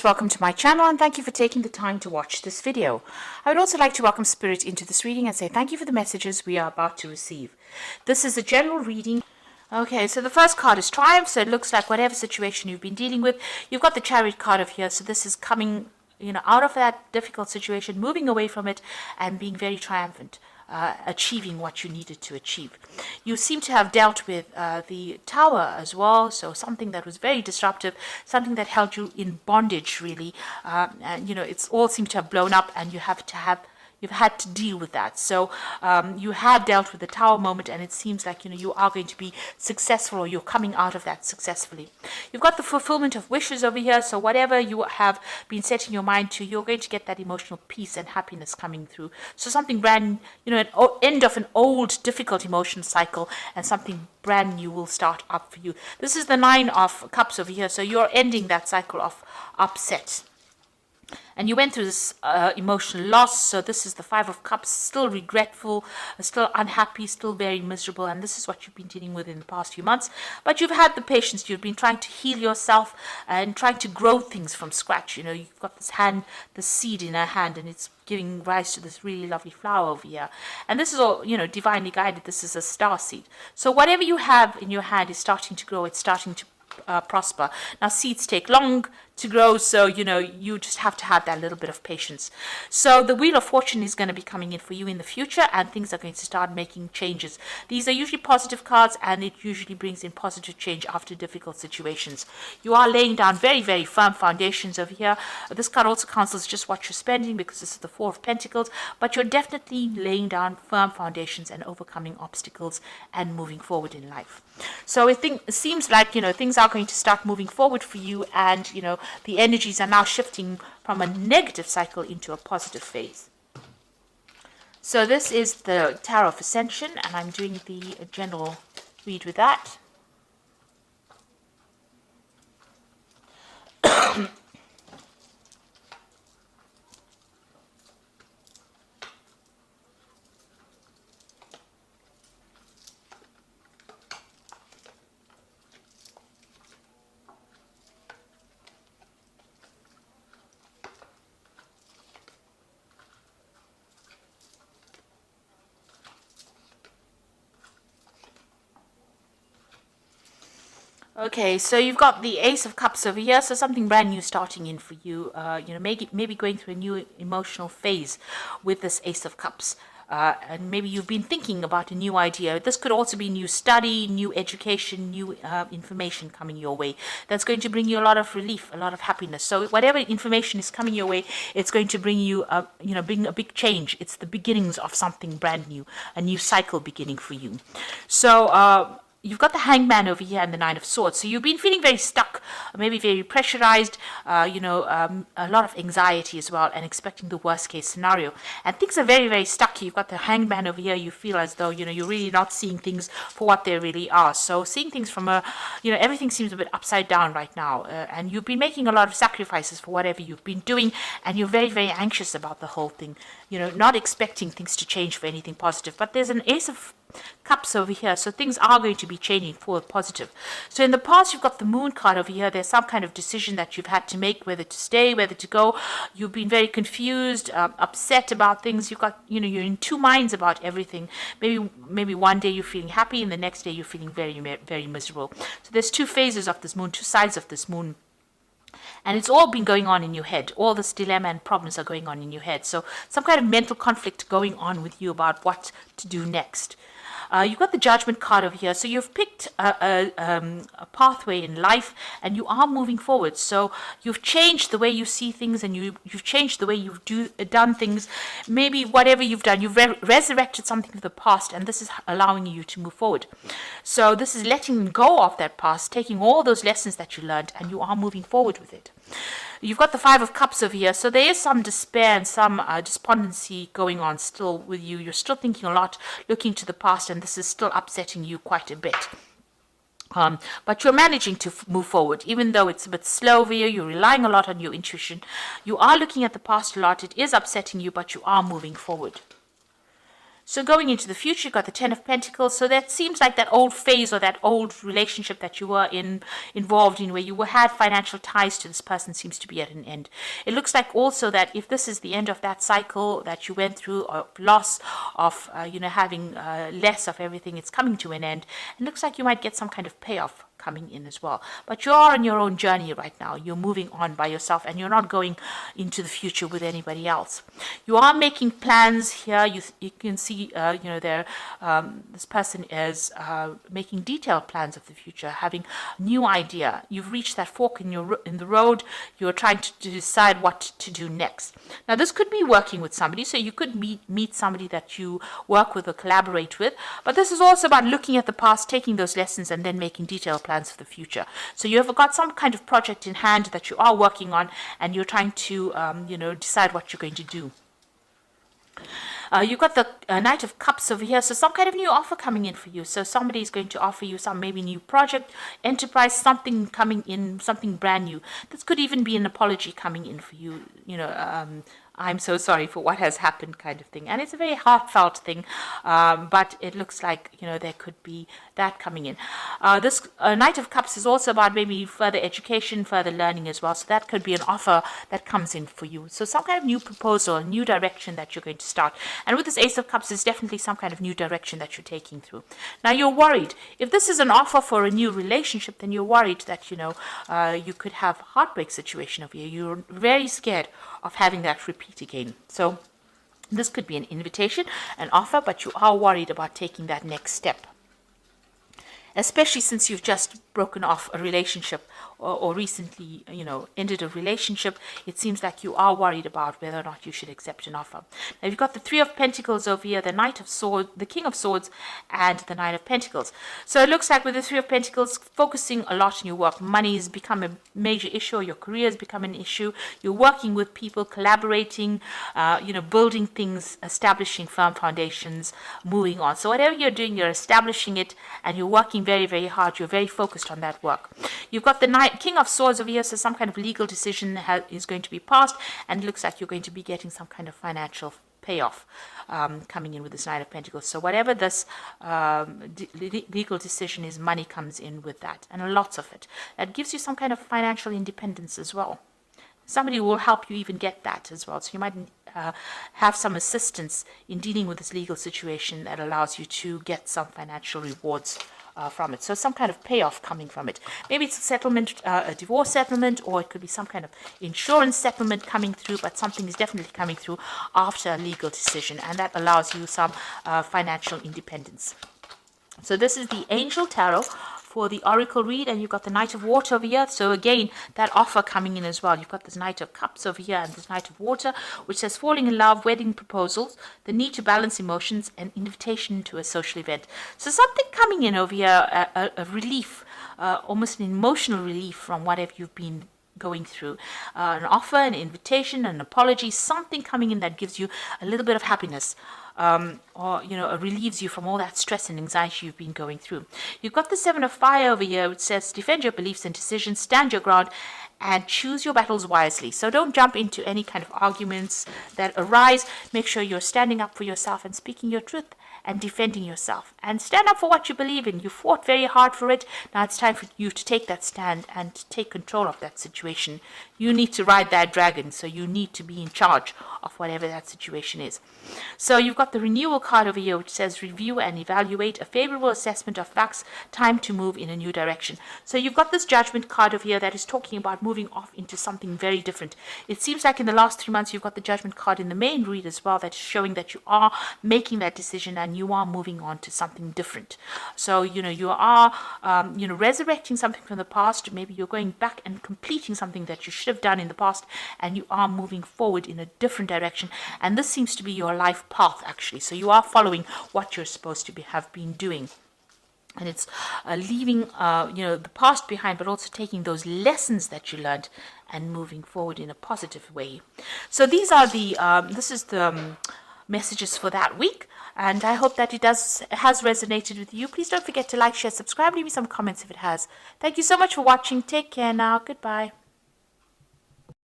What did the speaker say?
Welcome to my channel and thank you for taking the time to watch this video. I would also like to welcome Spirit into this reading and say thank you for the messages we are about to receive. This is a general reading. Okay, so the first card is Triumph, so it looks like whatever situation you've been dealing with, you've got the Chariot card over here, so this is coming, out of that difficult situation, moving away from it and being very triumphant. Achieving what you needed to achieve. You seem to have dealt with the Tower as well, so something that was very disruptive, something that held you in bondage really, and it's all seemed to have blown up, and you've had to deal with that. So you have dealt with the Tower moment, and it seems like you are going to be successful, or you're coming out of that successfully. You've got the fulfillment of wishes over here, so whatever you have been setting your mind to, you're going to get that emotional peace and happiness coming through. So something brand, an end of an old difficult emotion cycle, and something brand new will start up for you. This is the Nine of Cups over here, so you're ending that cycle of upset. And you went through this emotional loss, so this is the Five of Cups, still regretful, still unhappy, still very miserable, and this is what you've been dealing with in the past few months. But you've had the patience, you've been trying to heal yourself and trying to grow things from scratch. You've got this seed in her hand, and it's giving rise to this really lovely flower over here. And this is all, divinely guided. This is a star seed. So whatever you have in your hand is starting to grow, it's starting to prosper. Now seeds take long to grow, so you just have to have that little bit of patience. So the Wheel of Fortune is going to be coming in for you in the future, and things are going to start making changes. These are usually positive cards, and it usually brings in positive change after difficult situations. You are laying down very, very firm foundations over here. This card also counsels just what you're spending, because this is the Four of Pentacles, but you're definitely laying down firm foundations and overcoming obstacles and moving forward in life. So it seems like things are going to start moving forward for you, and the energies are now shifting from a negative cycle into a positive phase. So this is the Tower of Ascension, and I'm doing the general read with that. Okay, so you've got the Ace of Cups over here, so something brand new starting in for you. Maybe going through a new emotional phase with this Ace of Cups. And maybe you've been thinking about a new idea. This could also be new study, new education, new information coming your way. That's going to bring you a lot of relief, a lot of happiness. So whatever information is coming your way, it's going to bring you, bring a big change. It's the beginnings of something brand new, a new cycle beginning for you. So you've got the Hangman over here and the Nine of Swords. So you've been feeling very stuck, maybe very pressurized, a lot of anxiety as well, and expecting the worst case scenario. And things are very, very stuck. You've got the Hangman over here. You feel as though, you're really not seeing things for what they really are. So seeing things from everything seems a bit upside down right now. And you've been making a lot of sacrifices for whatever you've been doing, and you're very, very anxious about the whole thing. Not expecting things to change for anything positive. But there's an Ace of Cups over here, so things are going to be changing for the positive. So in the past, you've got the Moon card over here. There's some kind of decision that you've had to make, whether to stay, whether to go. You've been very confused, upset about things. You've got, you're in two minds about everything. Maybe one day you're feeling happy, and the next day you're feeling very, very miserable. So there's two phases of this Moon, two sides of this Moon. And it's all been going on in your head. All this dilemma and problems are going on in your head. So some kind of mental conflict going on with you about what to do next. You've got the Judgment card over here. So you've picked a pathway in life, and you are moving forward. So you've changed the way you see things, and you've changed the way you've done things. Maybe whatever you've done, you've resurrected something of the past, and this is allowing you to move forward. So this is letting go of that past, taking all those lessons that you learned, and you are moving forward with it. You've got the Five of Cups over here, so there is some despair and some despondency going on still with you. You're still thinking a lot, looking to the past, and this is still upsetting you quite a bit. But you're managing to move forward, even though it's a bit slow over here. You're relying a lot on your intuition. You are looking at the past a lot. It is upsetting you, but you are moving forward. So going into the future, you've got the Ten of Pentacles. So that seems like that old phase or that old relationship that you were involved in, where you had financial ties to this person, seems to be at an end. It looks like also that if this is the end of that cycle that you went through, of loss of, having less of everything, it's coming to an end. It looks like you might get some kind of payoff coming in as well. But you are on your own journey right now. You're moving on by yourself, and you're not going into the future with anybody else. You are making plans here. You can see, this person is making detailed plans of the future, having a new idea. You've reached that fork in the road. You're trying to decide what to do next. Now, this could be working with somebody, so you could meet somebody that you work with or collaborate with. But this is also about looking at the past, taking those lessons, and then making detailed plans for the future. So you have got some kind of project in hand that you are working on, and you're trying to, decide what you're going to do. You've got the Knight of Cups over here, so some kind of new offer coming in for you. So somebody is going to offer you some maybe new project, enterprise, something coming in, something brand new. This could even be an apology coming in for you, I'm so sorry for what has happened kind of thing. And it's a very heartfelt thing, but it looks like, there could be that coming in. This Knight of Cups is also about maybe further education, further learning as well. So that could be an offer that comes in for you. So some kind of new proposal, a new direction that you're going to start. And with this Ace of Cups, it's definitely some kind of new direction that you're taking through. Now, you're worried. If this is an offer for a new relationship, then you're worried that, you could have a heartbreak situation over here. You're very scared of having that repeat again. So this could be an invitation, an offer, but you are worried about taking that next step, especially since you've just broken off a relationship or recently, ended a relationship. It seems like you are worried about whether or not you should accept an offer. Now, you've got the Three of Pentacles over here, the Knight of Swords, the King of Swords, and the Knight of Pentacles. So it looks like with the Three of Pentacles, focusing a lot on your work. Money has become a major issue, or your career has become an issue. You're working with people, collaborating, building things, establishing firm foundations, moving on. So whatever you're doing, you're establishing it, and you're working very, very hard. You're very focused on that work. You've got the King of Swords over here, so some kind of legal decision is going to be passed, and it looks like you're going to be getting some kind of financial payoff coming in with this Knight of Pentacles. So whatever this legal decision is, money comes in with that, and lots of it. That gives you some kind of financial independence as well. Somebody will help you even get that as well. So you might have some assistance in dealing with this legal situation that allows you to get some financial rewards from it. So some kind of payoff coming from it. Maybe it's a settlement, a divorce settlement, or it could be some kind of insurance settlement coming through, but something is definitely coming through after a legal decision, and that allows you some financial independence. So this is the Angel Tarot for the Oracle read, and you've got the Knight of Water over here. So again, that offer coming in as well. You've got this Knight of Cups over here and this Knight of Water, which says falling in love, wedding proposals, the need to balance emotions, and invitation to a social event. So something coming in over here, a relief, almost an emotional relief from whatever you've been going through. An offer, an invitation, an apology, something coming in that gives you a little bit of happiness. Or relieves you from all that stress and anxiety you've been going through. You've got the Seven of Fire over here, which says defend your beliefs and decisions, stand your ground, and choose your battles wisely. So don't jump into any kind of arguments that arise. Make sure you're standing up for yourself and speaking your truth and defending yourself, and stand up for what you believe in. You fought very hard for it. Now it's time for you to take that stand and take control of that situation. You need to ride that dragon, so you need to be in charge of whatever that situation is. So you've got the Renewal card over here, which says review and evaluate, a favorable assessment of facts, time to move in a new direction. So you've got this Judgment card over here that is talking about moving off into something very different. It seems like in the last 3 months you've got the Judgment card in the main read as well, that's showing that you are making that decision and you are moving on to something different. So you are resurrecting something from the past. Maybe you're going back and completing something that you should have done in the past, and you are moving forward in a different direction, and this seems to be your life path actually. So you are following what you're supposed to have been doing. And it's leaving the past behind, but also taking those lessons that you learned and moving forward in a positive way. So these are this is the messages for that week, and I hope that it has resonated with you. Please don't forget to like, share, subscribe, leave me some comments if it has. Thank you so much for watching. Take care now. Goodbye.